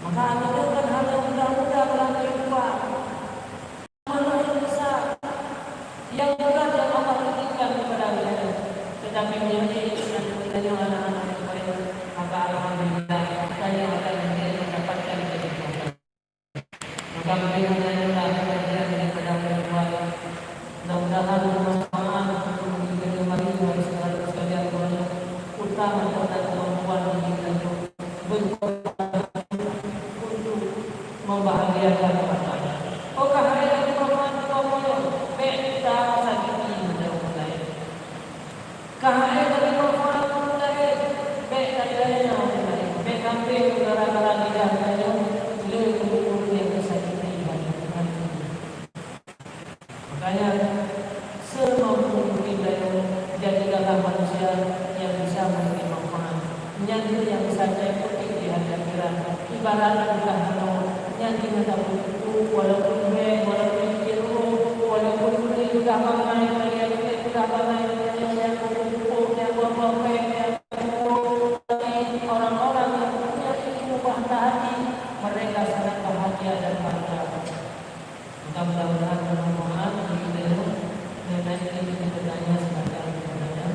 Maka anugerahkan hal yang mudah-mudah dalam kehidupan, amanah yang besar, yang berat yang Allah berikan kepada kita, tetapi menjadi kita yang anak-anak yang baik, maka alhamdulillah kita yang akan mendapatkan kehidupan. Maka bagaimana kita daripada kehidupan, mudah-mudahan bermanfaat untuk menjadi mari segala sekalian utama pada kemampuan kita untuk membahagiakan pasangan. Oh kahaya kemampuan kamu beda sakit ini menjauh kahaya kemampuan kamu lain beda lainnya lain beda kambing gara-gara tidak ada lebih kebutuhan yang sakit ini makanya semampu kita jadikanlah manusia yang bisa memberi manfaat menjadi yang saja putih di hadapan ibarat bukan yang kita butuh walaupun walaupun biru walaupun kulit sudah bangai kalian sudah bangai yang kumpul yang berpokok yang orang-orang yang punya ilmu bahasa hati mereka sangat bahagia dan bangga. Mudah-mudahan bermanfaat bagi kita mengenai ini bertanya sebagai bertanya.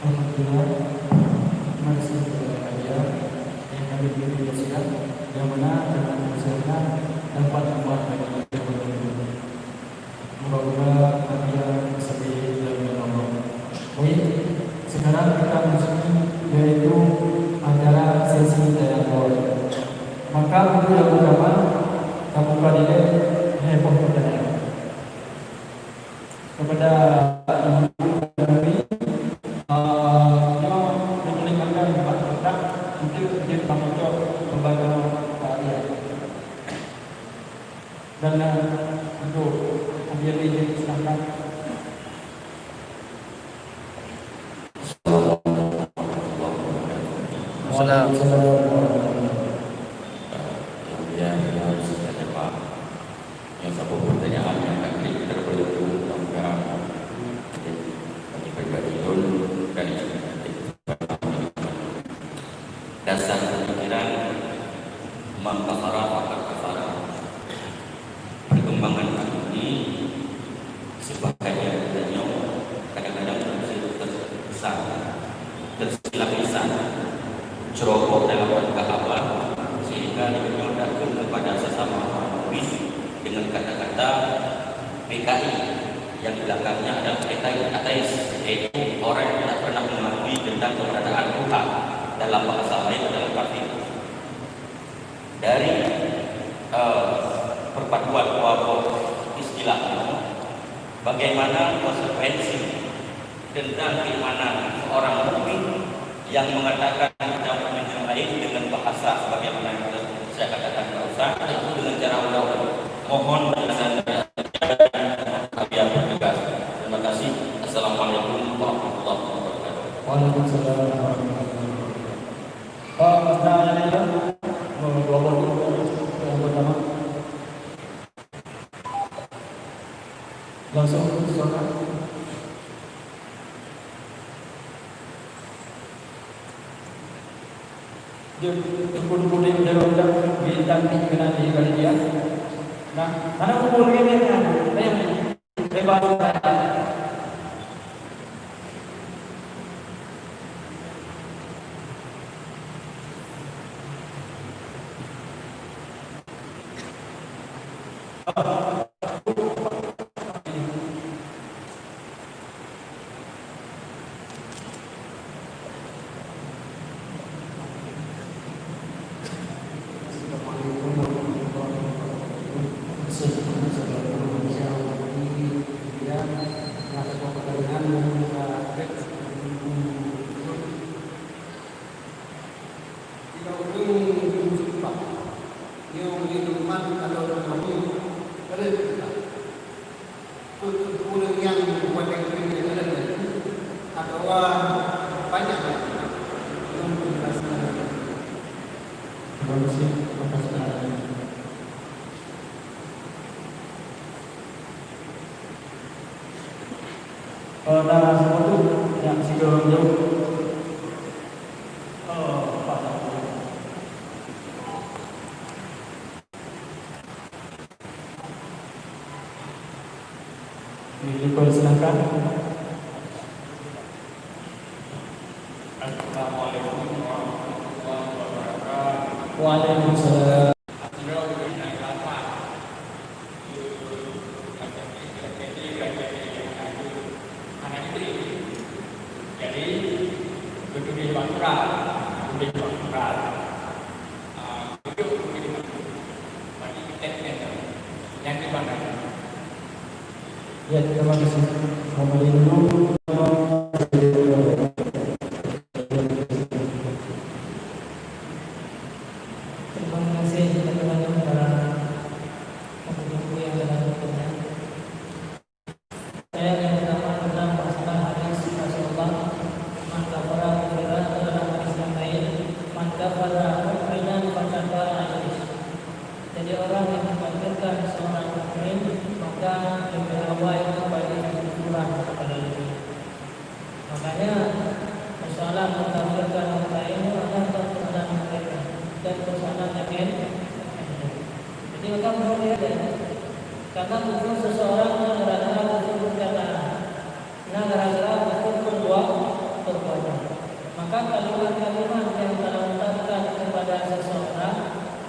Alhamdulillah, masih berbahagia yang kami berikan yang mana dengan kesehatan dapat membuat bagi kita berdua. Moga-moga kami seperti dalam Allah. Baik, sekarang kita masuki yaitu acara sesi dialog. Maka untuk yang pertama, kamu kalian heboh pertanyaan kepada dan untuk ambil izin silakan. Dasar pemikiran mengkafara akan kafara. Perkembangan ini sebagai kadang-kadang tersilap lisan ceroboh dalam berkata sehingga menyodorkan kepada sesama mu'min dengan kata-kata PKI yang belakangnya adalah PKI ateis, yaitu orang yang tidak pernah mengakui tentang keberadaan Tuhan. Dalam bahasa lain adalah kafir. Dari perpaduan kelompok istilah bagaimana konsekuensi tentang keimanan seorang mukmin yang mengatakan kita mukmin yang lain dengan bahasa sebagaimana yang saya katakan Ustaz, itu dengan cara undang-undang. Mohon penjelasan biar bertegas. Terima kasih. Assalamualaikum warahmatullahi wabarakatuh. Waalaikumsalam warahmatullahi wabarakatuh. Pertanyaan yang pertama langsung silakan. Dia kumpul-kumpul yang undang bintang kena di dia. Nah, karena kumpul ini kan, yang bebas. Darah semua tu yang siga jauh. Pak tak boleh. Boleh silakan. Assalamualaikum warahmatullahi wabarakatuh. Waalaikumsalam. Jadi berdiri bangkrat, duduk bagi kita yang di mana? Ya, terima kasih. Kembali dulu. Terima kasih teman-teman para pembuku yang telah berkenan. Saya yang pertama tentang masalah hadis Rasulullah. Maka para pembela dalam hadis yang lain, maka para mukminan berkata hadis. Jadi orang yang mengkafirkan seorang mukmin maka lebih awal kepada kekufuran kepada dia. Makanya persoalan mengkafirkan orang lain adalah persoalan mereka dan persoalan yakin. Jadi maka perlu dilihat karena kufur seseorang gara-gara kufur perkataan, nah gara-gara kufur kedua perbuatan. Maka kalimat-kalimat yang telah menetapkan kepada seseorang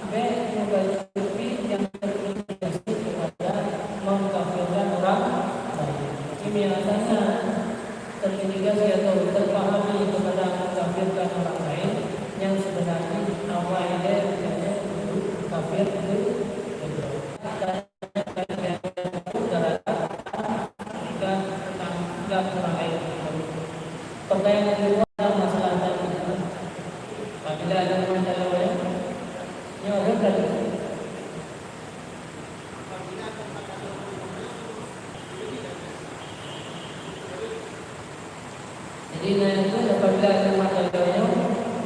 baik mengkaji yang terindikasi kepada mengkafirkan orang lain. Ini biasanya terindikasi atau terpahami kepada mengkafirkan orang lain yang sebenarnya awalnya kafir itu pertanyaan kedua adalah masalah tadi. Apabila ada masalah lain, ini orang tadi. Jadi itu apabila ada masalah lain,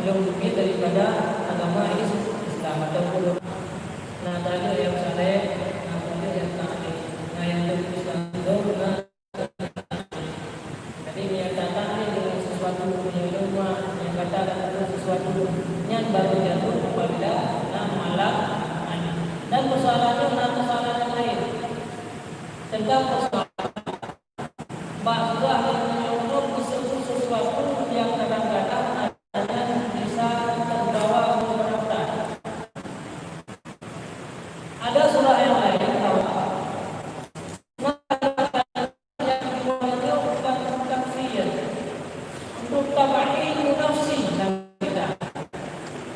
belum lebih daripada agama Islam atau belum. Nah tadi yang saya, tadi yang tadi, yang Islam itu jadi menyatakan dengan sesuatu punya rumah yang katakan sesuatu yang baru jatuh apabila malam dan persoalan yang lain tentang persoalan bahwa untuk sesuatu yang kadang-kadang adanya bisa terbawa keberatan. Ada surah yang lain untuk tabahin nafsi dan kita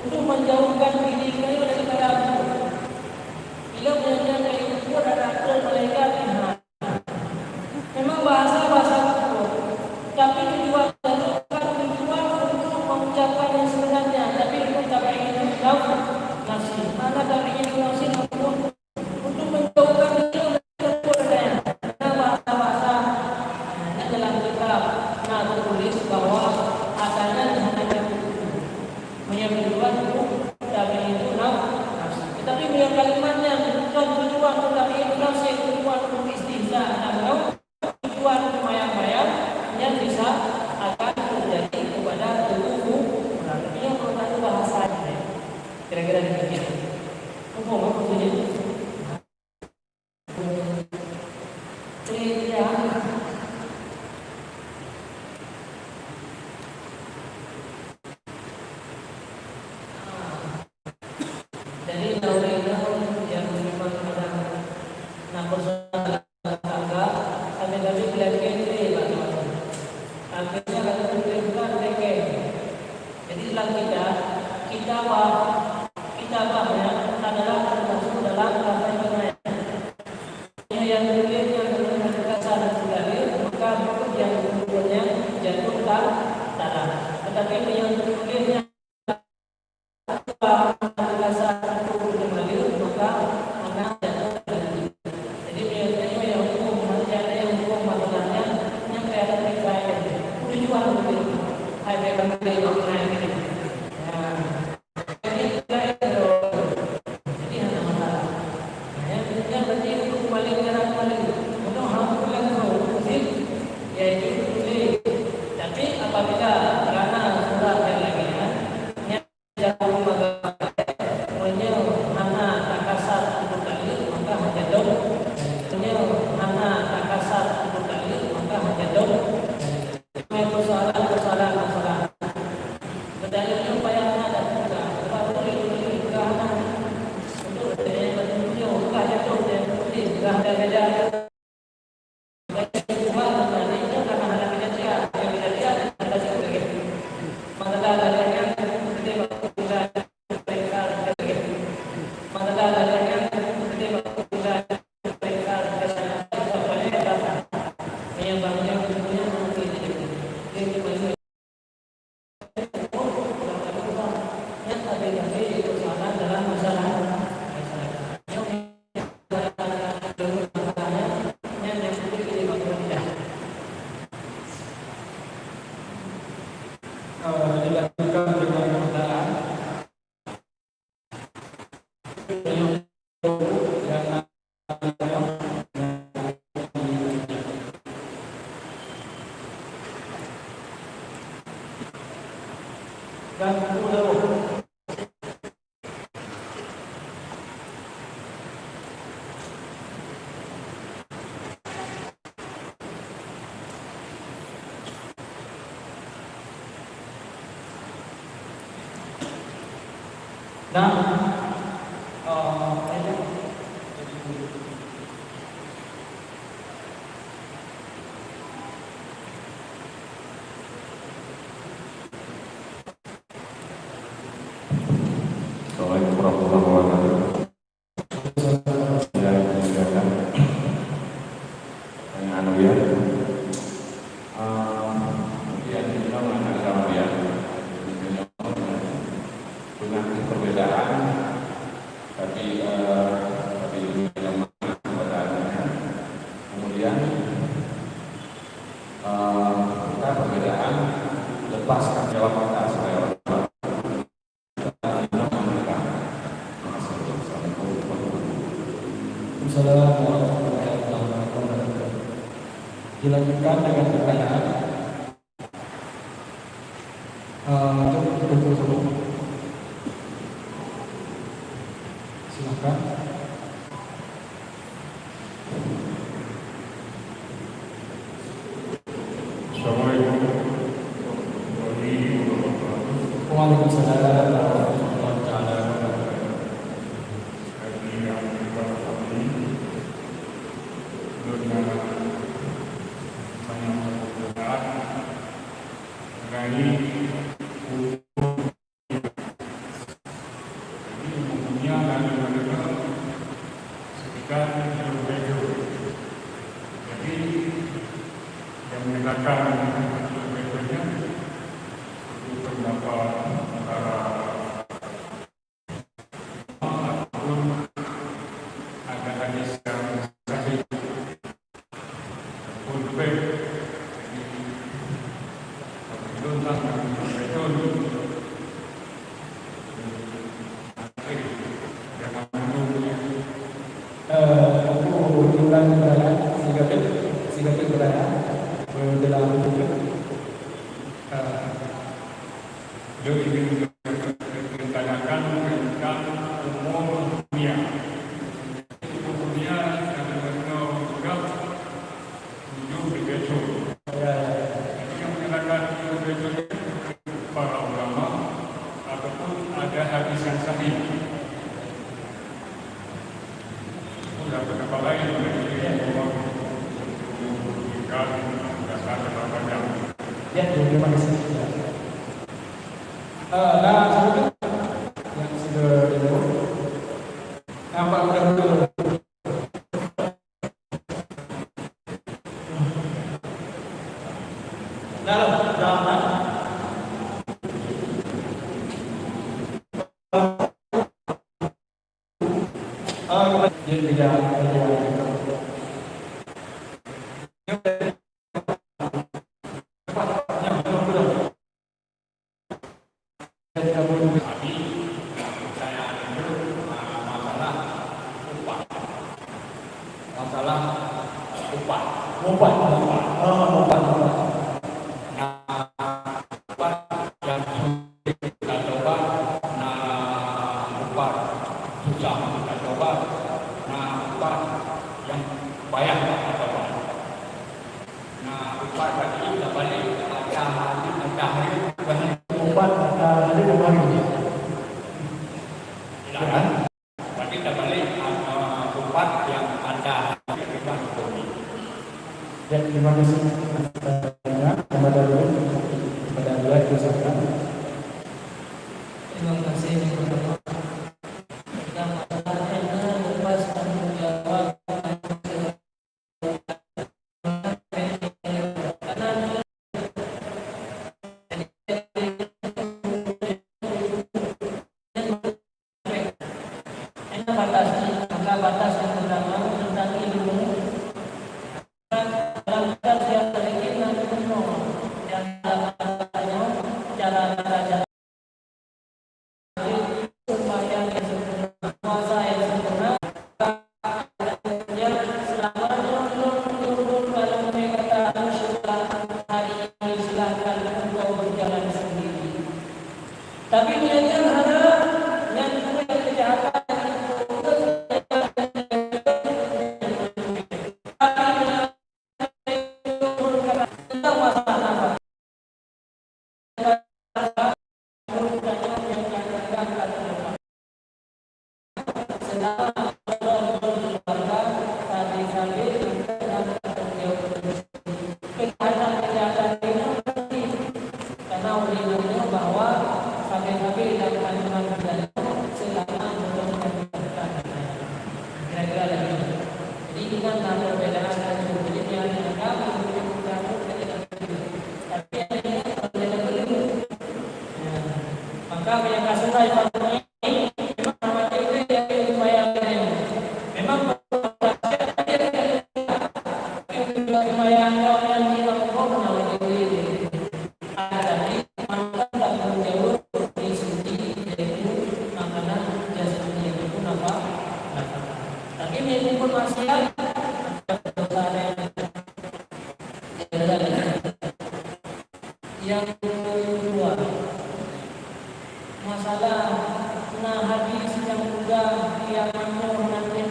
untuk menjauhkan diri kita dari keadaan bila punya dari itu ada akal malaikat memang bahasa itu tapi tujuan untuk mengucapkan yang sebenarnya tapi untuk tabahin nafsi mana tabahin nafsi untuk menjauhkan diri dari keadaan bahasa dalam kitab tertulis bahwa asalnya hanya menyebutkan tapi itu nafsi. Tetapi punya kalimatnya bukan tujuan tetapi itu nafsi tujuan untuk istihza atau tujuan untuk mayang-mayang yang bisa akan terjadi kepada tubuh orang. Ini yang perlu bahasanya. Kira-kira demikian. Umum maksudnya. Jadi naudzubillah yang memang ada persoalan tangga sampai kali belajar ini akhirnya kalau kita belajar jadi dalam kita ya adalah termasuk dalam kampanye yang dulunya dengan salah sekali maka yang dulunya jatuh tanah tetapi yang dulunya jadi sudah ada beda. Cuma nanti itu karena ada beda dia, yang beda dia ada sebagai masalah ada yang seperti bahasa mereka masalah ada yang seperti bahasa mereka yang banyak punya mungkin ini masih yang ada yang itu masalah dalam masalah dilakukan dengan kendaraan dan pulau. Nah, Assalamualaikum warahmatullahi wabarakatuh. Ya, silakan. Anu ya. Ya, kita mengenal ya. Dengan perbedaan, tapi dalam perbedaannya. Kemudian kita perbedaan lepaskan jawab kita sebagai orang. Assalamualaikum warahmatullahi wabarakatuh. Dilanjutkan dengan pertanyaan untuk silakan. Assalamualaikum. Waalaikumsalam warahmatullahi wabarakatuh. Aku ulang pertanyaan singkat pertanyaan dalam Beliau ingin menanyakan tentang umur dunia. Umur dunia yang benar-benar juga menuju begitu. Jadi yang menyatakan begitu para ulama ataupun ada hadis yang sahih. Sudah beberapa lain yang dasar beberapa jam. ya, terima kasih. Nah, sebelum yang sudah dulu, nampak betul. Dalam. Dia masalah upah. Umpat. Yang kita coba upah susah, kita coba upah yang payah kita coba. Upah tadi kita balik ada hari Umpat tadi kemarin. berarti kita balik upah yang ada Dan terima kasih kepada Allah diusahakan. Terima kasih yang pertama. Yang masalahnya lepas tanggung jawab. Batas yang pertama tentang ilmu. Dalam batas yang terkini dan penuh yang dalamnya cara supaya yang sempurna, puasa yang sempurna, yang selamanya belum kalau mereka kata syukur hari ini silakan engkau berjalan sendiri. Tapi dia ada yang kejahatan yang kedua, masalah hadis yang mudah yang mampu nanti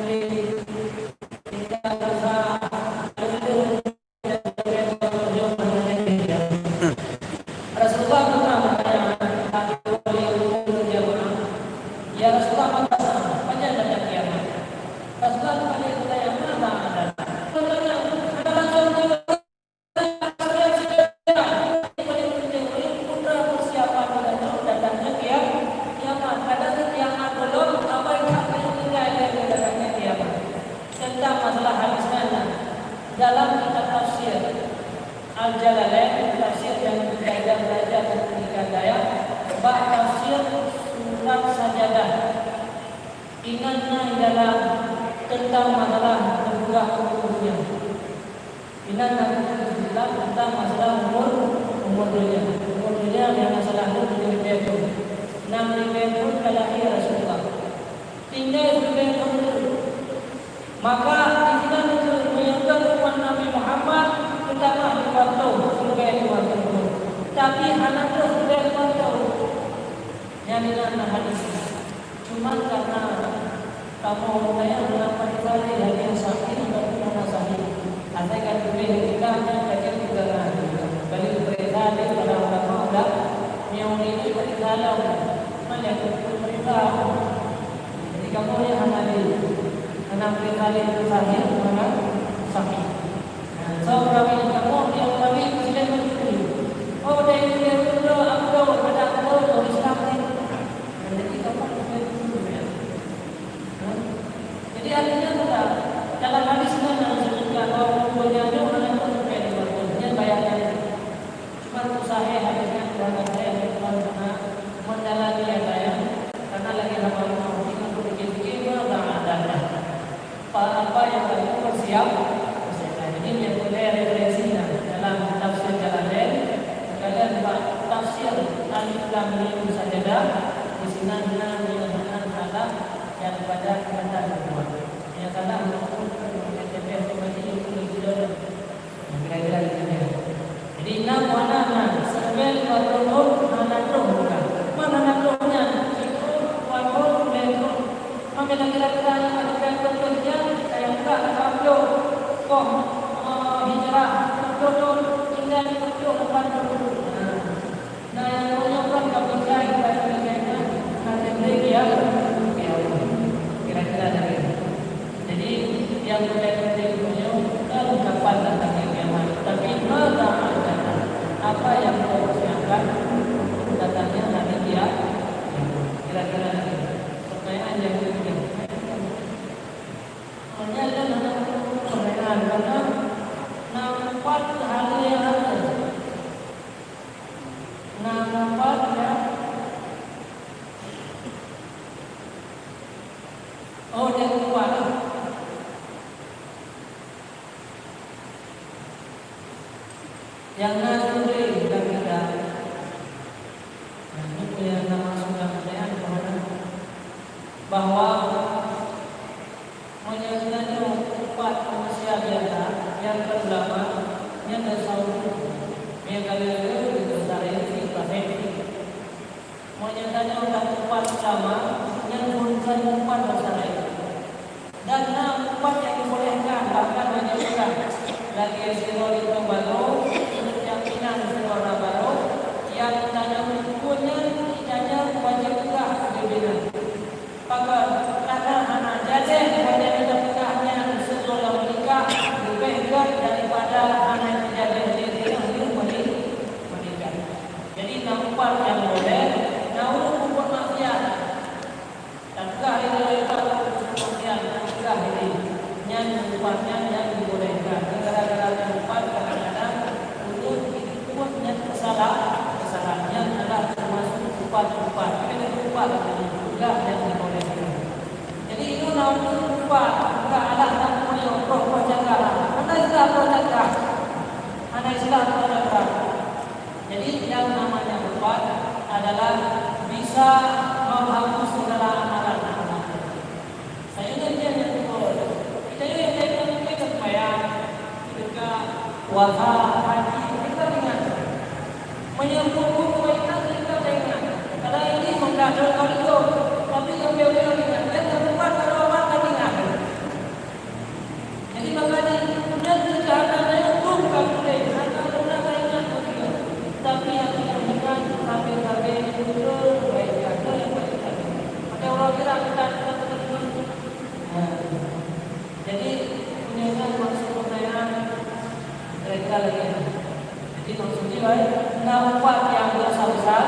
tidak bisa Rasulullah pernah bertanya ya Rasulullah apa ada kiamat? Rasulullah bertanya mana ada? Ada langsung dalam kitab tafsir Al-Jalalain, tafsir yang kita belajar ketika daya, bab tafsir surat Sajadah. Ingatnya dalam tentang masalah kedua umurnya. Ingatnya tentang masalah umurnya. Umurnya yang masalah itu 6 tahun kalahi Rasulullah. Tinggal 2 tahun dulu. Maka kita menyebutkan umat Nabi Muhammad pertama 2 tahun sebagai 2 tahun. Tapi anak terus sudah 2 tahun. Yang dengan hadis. Cuma karena kamu saya mengapa sekali dari yang sakit dan mana sakit. Ada kan lebih kita kajian juga balik berita di dalam ulama udah yang ini berita mana berita. Jadi kamu yang hadis enam kali terakhir mana sakit. So kami kamu yang kami sudah mencuri. Oh dari dia dulu aku pada aku Islam ini. Jadi kamu jadi artinya tetap dalam hadis yang disebutkan bahwa umurnya itu hanya sampai 2 tahun. Bayangkan cuma usaha hadisnya keluarga saya karena menjalani saya karena lagi lama-lama kita berpikir nggak ada. Apa yang kita bersiap. Jadi yang boleh referensi dalam tafsir Jalalain, kalian buat tafsir Alif Lam Mim Sajadah di sini dengan kata yang pada kata kedua. Yang kata kira-kira jadi enam mana sampai 40 anak bukan mana anak rohnya itu walau lego maka kira-kira yang bekerja saya enggak kablo kok hijrah kablo tinggal di kablo depan dulu nah yang punya kan kablo saya kira-kira nanti dia kira-kira jadi yang punya punya kalau kapan datang yang Ternyata anak perayaan karena nampak hal yang ada. Nampak ya. Oh jangan lupa. Yang nasi dan kita. Ini punya nama sudah perayaan bahwa menyatakan empat manusia biasa yang pertama yang bersama yang kali-kali dibesarkan di pasien menyatakan orang empat sama yang bukan empat bersama dan empat yang dibolehkan bahkan menyebutkan lagi istilah itu baru keyakinan istilah baru yang tanya punya tanya wajib juga dibina bahkan karena anak jadi wajib nikahnya setelah menikah lebih baik daripada anak yang jadi belum menikah. Jadi nampak yang boleh, namun bukan maksiat. Dan hari ini maksiat, hari ini yang tempatnya yang dibolehkan. Gara-gara tempat kadang-kadang untuk ikutnya kesalahannya adalah termasuk tempat-tempat. Ini tempat juga yang dibolehkan. Jadi itu namun tempat enggak ada namanya roh jaga. Mana istilah roh jaga? Mana istilah roh jaga? Jadi yang namanya tempat adalah bisa menghapus segala amalan-amalan. Saya ingin yang betul. Kita ini kita sembahyang, kita puasa, haji, kita ingat menyambung kebaikan kita ingat. Karena ini menggadalkan itu, tapi kembali ingat. Dan tempat kalau orang tak ingat. Jadi makanya dan kejahatannya bukan boleh. Karena orang tak ingat begitu. Tapi yang ingat tapi itu kebaikan, kebaikan. Ada orang kira kita jadi punya maksud pertanyaan mereka lagi. Jadi maksudnya baik. Nampak yang dosa besar,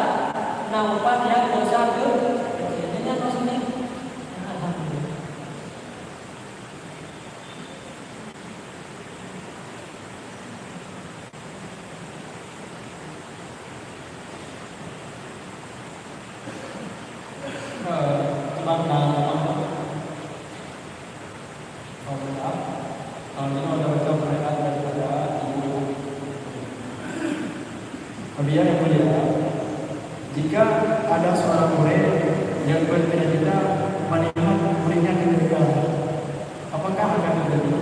nampak yang dosa kecil. Jadi maksudnya. Alhamdulillah. Kemudian yang mulia, jika ada seorang murid yang bercita-cita menikah muridnya ketika apakah akan terjadi?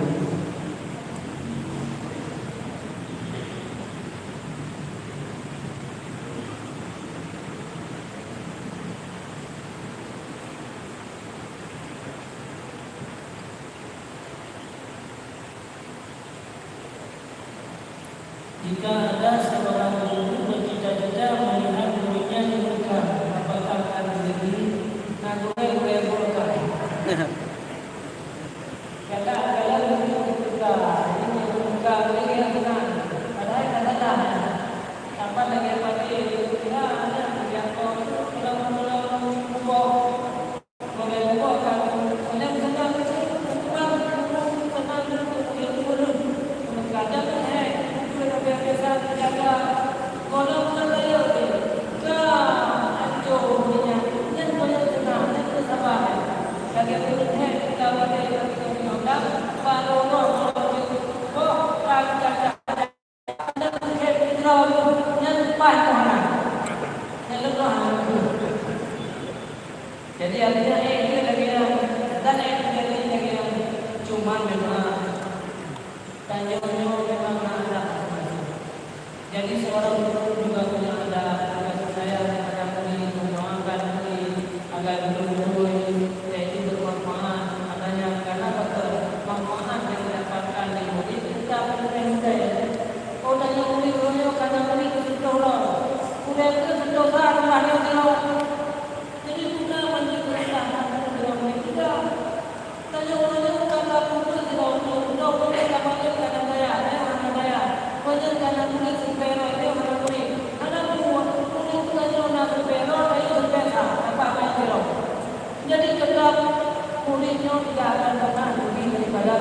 Jika ada seorang guru bercita-cita melihat muridnya menikah, apakah akan terjadi? Nagurai bolehkah? Kata adalah guru menikah, ini menikah lagi yang benar. Padahal katakan, apa lagi yang pakai? Tidak ada yang kau pulang kubur, boleh kubur kan? Boleh senang biasa jaga kalau saya ke anjurnya dan boleh senang dan bersabar bagi kita kita boleh kita baru jaga dan kita yang paham yang lebih jadi artinya ini lagi dan ini lagi cuma memang tanjungnya memang ada. Jadi seorang guru juga punya ada saya ada murid mendoakan murid agar guru yaitu bermanfaat adanya karena bermanfaat yang didapatkan dari murid kita mudah ya. Oh dan yang murid karena murid itu Allah. Mudah itu berdoa rumahnya Allah. Jadi kita menjelaskan dalam murid kita. Tanya orang kata putus tidak boleh kamarnya karena saya. Wajar karena murid supero itu orang murid. Karena murid itu kan supero itu berbeda. Apa yang supero? Jadi tetap muridnya tidak akan pernah lebih daripada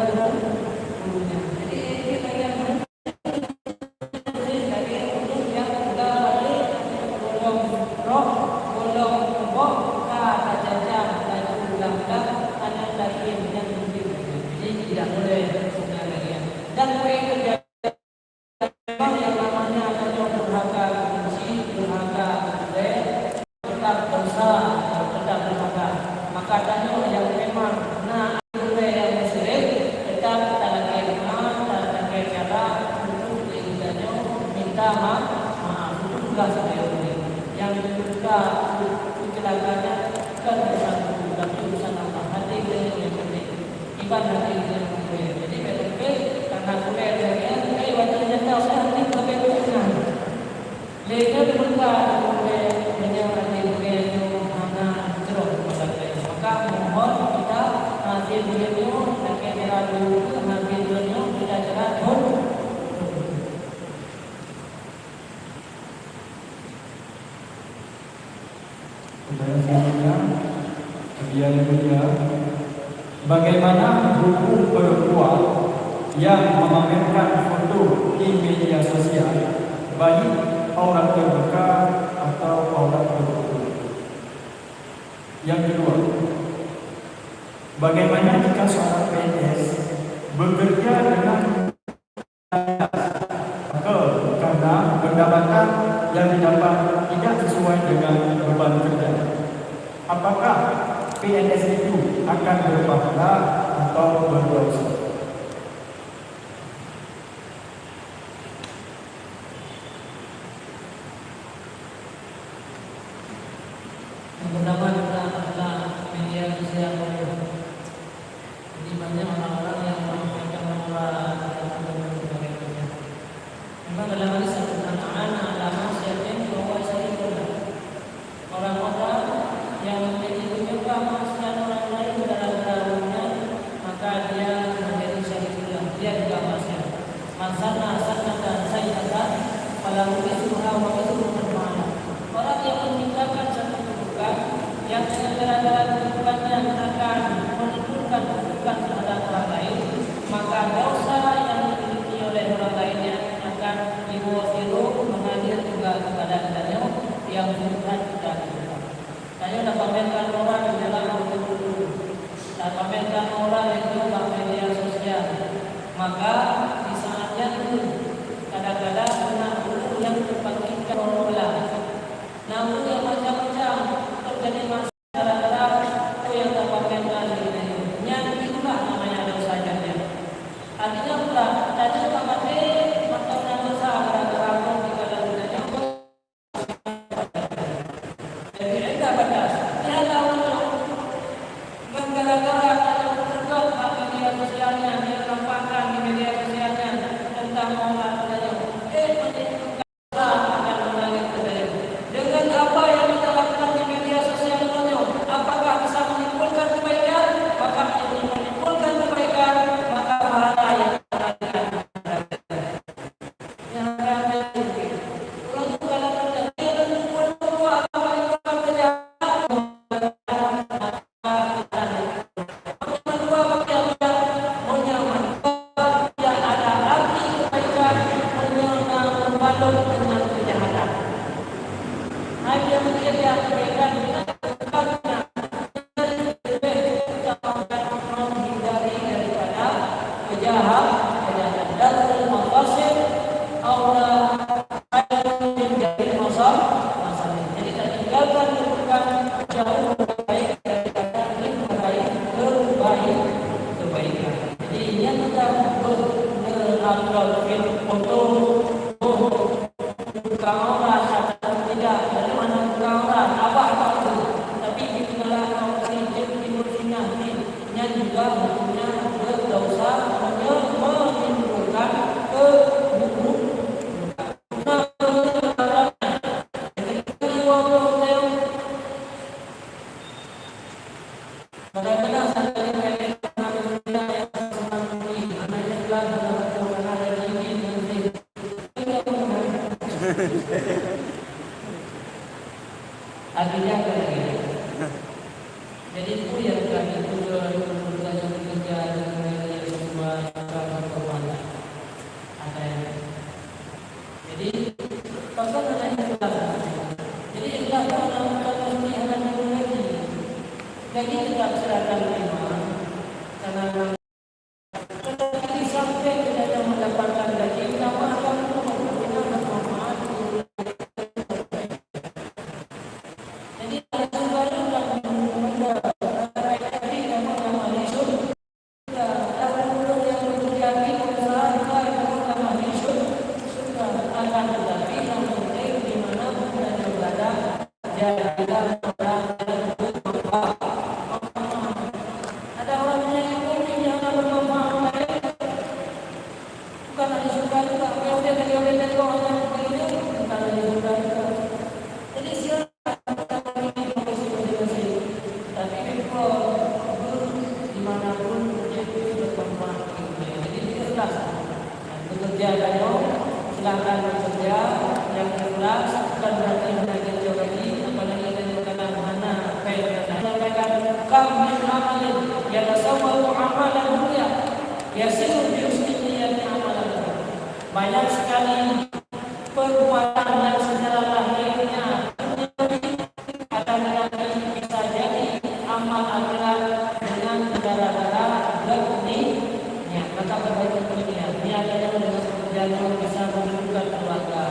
ibadah itu. Jadi PTP karena kuliah dari waktu nyata saya nanti lebih berkenan. Lega berbuka banyak nanti itu mana jeruk maka mohon kita nanti begitu nanti dulu nanti dulu kita jalan dulu. Kemudian selanjutnya, bagaimana hukum perempuan yang memamerkan foto di media sosial, baik aurat terbuka atau aurat tertutup? Yang kedua, bagaimana jika seorang PNS bekerja dengan karena pendapatan yang didapat tidak sesuai dengan beban kerja? Apakah PNS itu akan berpahala atau berdosa? Yang pertama adalah media sosial. Jadi banyak orang-orang yang menyampaikan orang dan sebagainya. Memang dalam hadis anak-anak alama siapa yang bawa saya itu orang-orang yang memiliki kemampuan orang lain dalam dalamnya, maka dia menjadi syahidullah. Dia juga masih mansana sanatan sayyatan pada itu wa itu bermakna orang yang menciptakan satu keburukan yang dengan cara-cara keburukannya akan menimbulkan keburukan terhadap orang lain, maka dosa yang dimiliki oleh orang lainnya akan diwafiru mengalir juga kepada adanya yang bukan kita. Saya sudah pamerkan orang di dalam buku-buku, dan pamerkan orang itu dalam media sosial. Maka di saatnya itu kadang-kadang kena guru yang terbangkitkan orang. Namun yang macam-macam terjadi masalah itu yang terpamerkan ini. Yang itulah namanya dosanya. Artinya pula tadi Pak Mati maka nama besar gara-gara di dalam dunia. Artinya jadi itu yang kami bekerja dengan semua kekuatan. Jadi pasal ada ikhlas. Jadi ikhlas dalam pemeliharaan lagi. Jadi tidak seragam lima karena sampai tidak mendapatkan gaji sama akan memberikan manfaat. Jadi bekerja kamu silakan bekerja yang ikhlas, bukan berarti menagih gaji, apalagi ada kata mana kaitan sampaikan kam min amalin yatasawwaru amalan dunya yasiru bi husni niyyati amalan. Banyak sekali perbuatan yang secara lahirnya akan tetapi bisa jadi amal akhirat dengan gara-gara berniat. Maka berbaik berniat. Niat yang dengan pekerjaan yang bisa menunjukkan keluarga,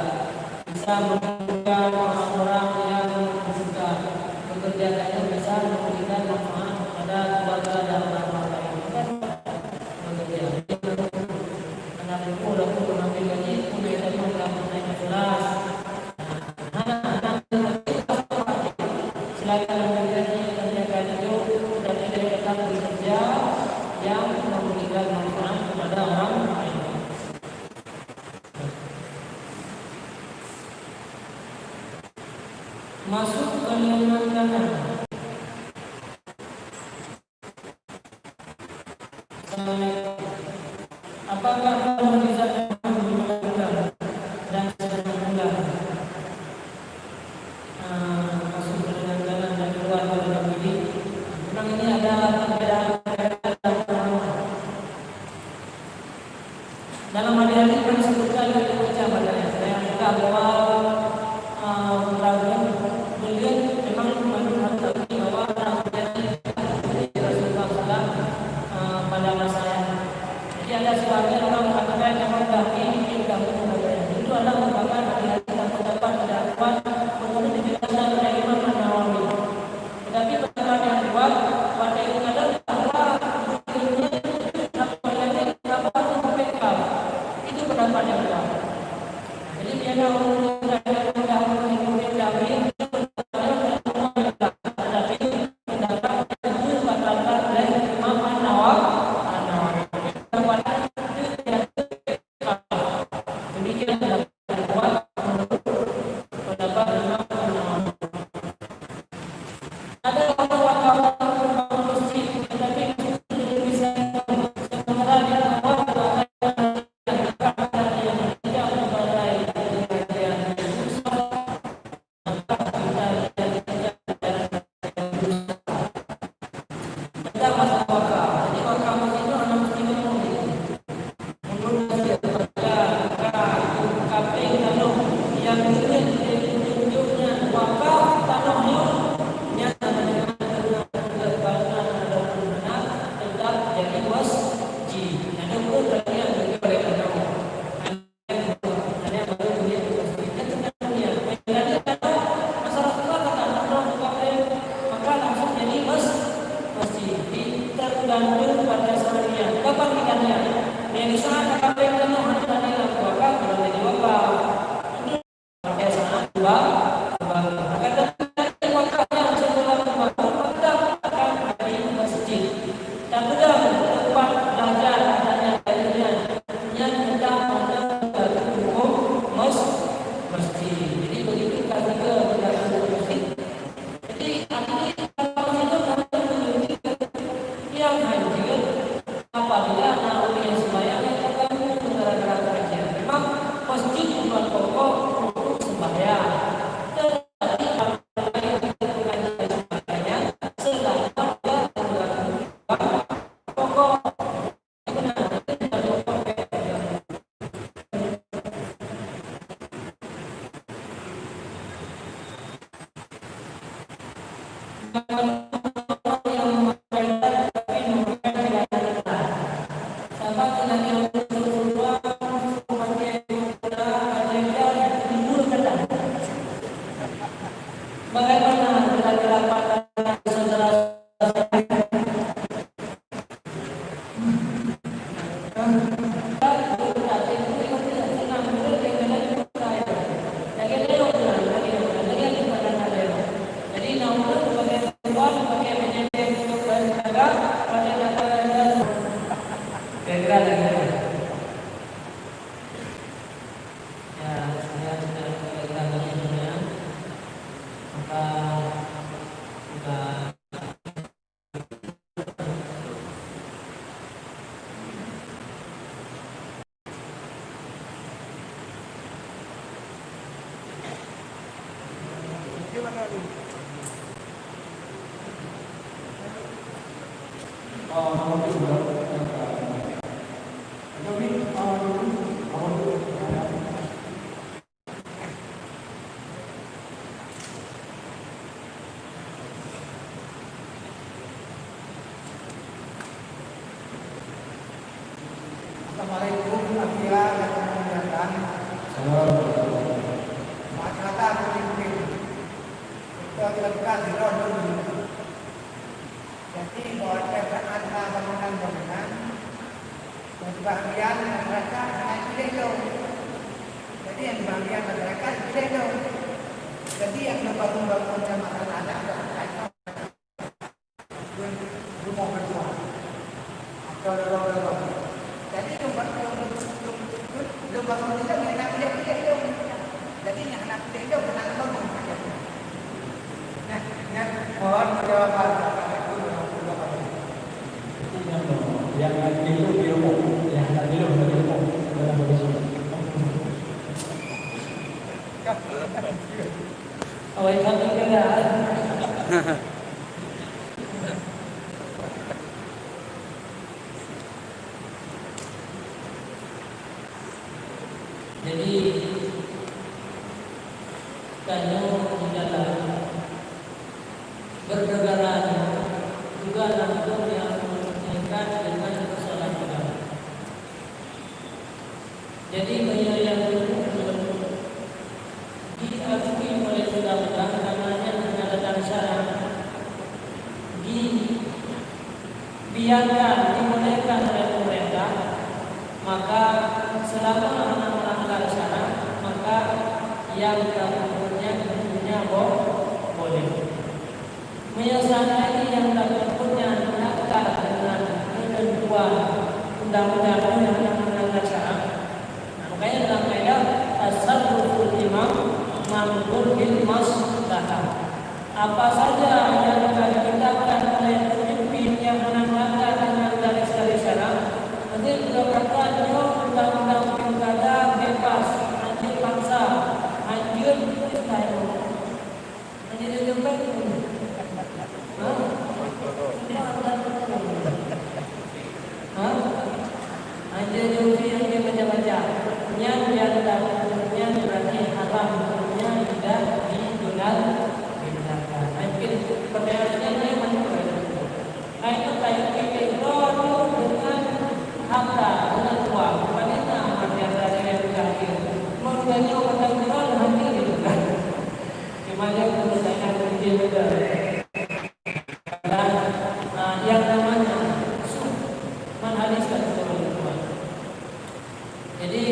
bisa menunjukkan orang-orang yang membutuhkan. Pekerjaan yang bisa memberikan manfaat kepada keluarga dan orang lain. Bekerja. Karena itu udah mengambil gaji, punya dari mengambil jelas. Silakan mengerjakan itu dan tidak tetap bekerja yang memberikan manfaat kepada orang lain. Masuk ke lengan kanan. Apakah kamu bisa menggunakan dan sedang menggunakan? Masuk ke lengan kanan dan keluar dari kaki. Memang ini ada perbedaan dalam hadis yang disebutkan oleh baca padanya. Saya minta bahwa beliau memang mengatakan bahwa Rasulullah SAW pada masanya. Jadi ada sebagian orang mengatakan memang ini itu adalah merupakan hadis yang terdapat pada Al-Quran menurut dijelaskan oleh Imam An-Nawawi. Tetapi pendapat yang kuat pada itu adalah itu pendapat yang kuat. Jadi dia Assalamualaikum warahmatullahi wabarakatuh. Masyarakat pemimpin kita dilakukan di London. Jadi keadaan bangunan dan sebagian masyarakat dengan Pilendo. Jadi yang sebagian masyarakat Pilendo. Jadi yang membangun masalah ada rumah berdua atau rumah. Jadi bangun kita nak Pilendo. Jadi nak Pilendo kena bangun. Nah, mohon jawaban. Yang itu ilmu, yang tadi itu ilmu dalam bahasa Awal kami kenal. Jadi kalau di dalam bernegara juga langsung yang mengingat dengan persoalan agama. Jadi banyak yang diakui oleh undang-undang namanya negara dan syarat dibiarkan dimulaikan oleh pemerintah, maka selama anak-anak melanggar syarat, maka yang punya boleh. Menyelesaikan yang tak punya melanggar dengan ketentuan undang-undang yang melanggar syarat. Makanya dalam kaidah tasarruful imam mamdur bil maslahah. Apa saja yang ditetapkan oleh pemimpin yang melanggar dengan garis-garis syarat, nanti berdasarkan undang-undang pilkada bebas, anjir paksa, anjir istirahat, anjir jembat. Anjir jauhi yang dia baca-baca. Yang dia yang berarti haram, yang tidak dibenarkan. Mungkin pertanyaannya dia mana? Itu kayak itu dengan harta, dengan uang. Bagaimana masyarakat yang berakhir? Menurutnya orang Quran hanya itu kan. Cuma dia menyelesaikan dia juga. Dan yang namanya menghadiskan kepada. Jadi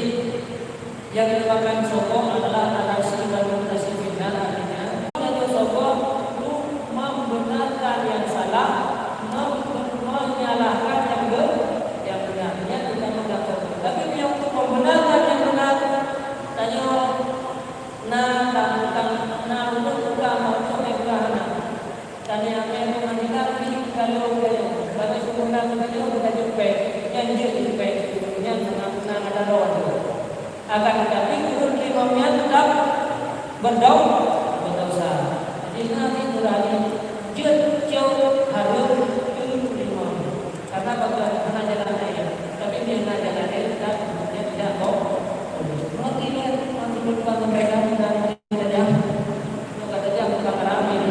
yang dinamakan sokong adalah narasi dan mutasi final, artinya ada sokong itu membenarkan yang salah, menyalahkan yang benar. Dia tidak mengatakan. Tapi yang untuk membenarkan yang benar, tanya untuk tanya apa yang menghadiri kalau sempurna kita jumpa yang dia jumpa yang ada lawan. Akan tetapi guru imamnya tetap berdosa. Jadi nanti nurani jauh harus imam. Karena bagaimana jalan saya, tapi dia jalan saya tidak mau. Nanti dia nanti berubah mereka dan saja, kata dia bukan ramai.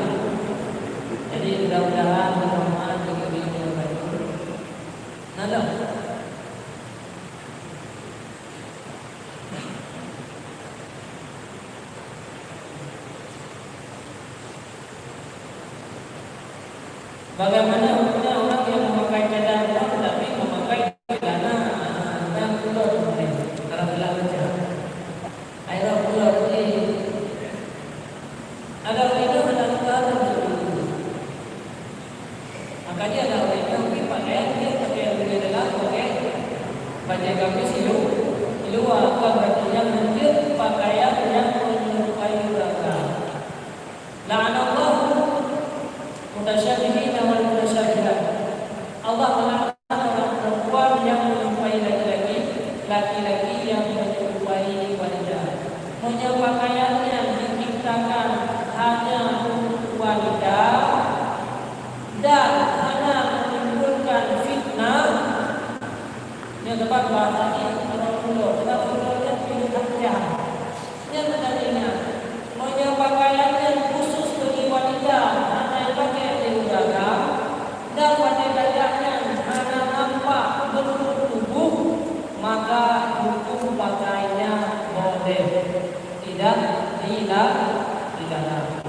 Jadi mudah-mudahan teman-teman juga bisa membantu. Nada. Bagaimana hukumnya orang yang memakai cadar tapi memakai celana dan ular kalau bilang macam air ular ini ada itu adalah cara makanya ada orang yang pakaian dia pakai yang adalah pakai baju gamis itu akan berarti menjadi pakaian yang menyerupai neraka. La'anallahu mutasyabihin wal mutasyabihat. Allah melaknat orang perempuan yang menyerupai laki-laki, laki-laki yang menyerupai wanita. Hanya pakaiannya diciptakan hanya Yang dapat bahasa ini orang muda, kita berkata pilih kerja. Yang tadinya punya pakaian yang khusus bagi wanita, hanya yang pakai di udara dan pada dadanya hanya nampak bentuk tubuh, maka hukum pakainya boleh, tidak dilarang.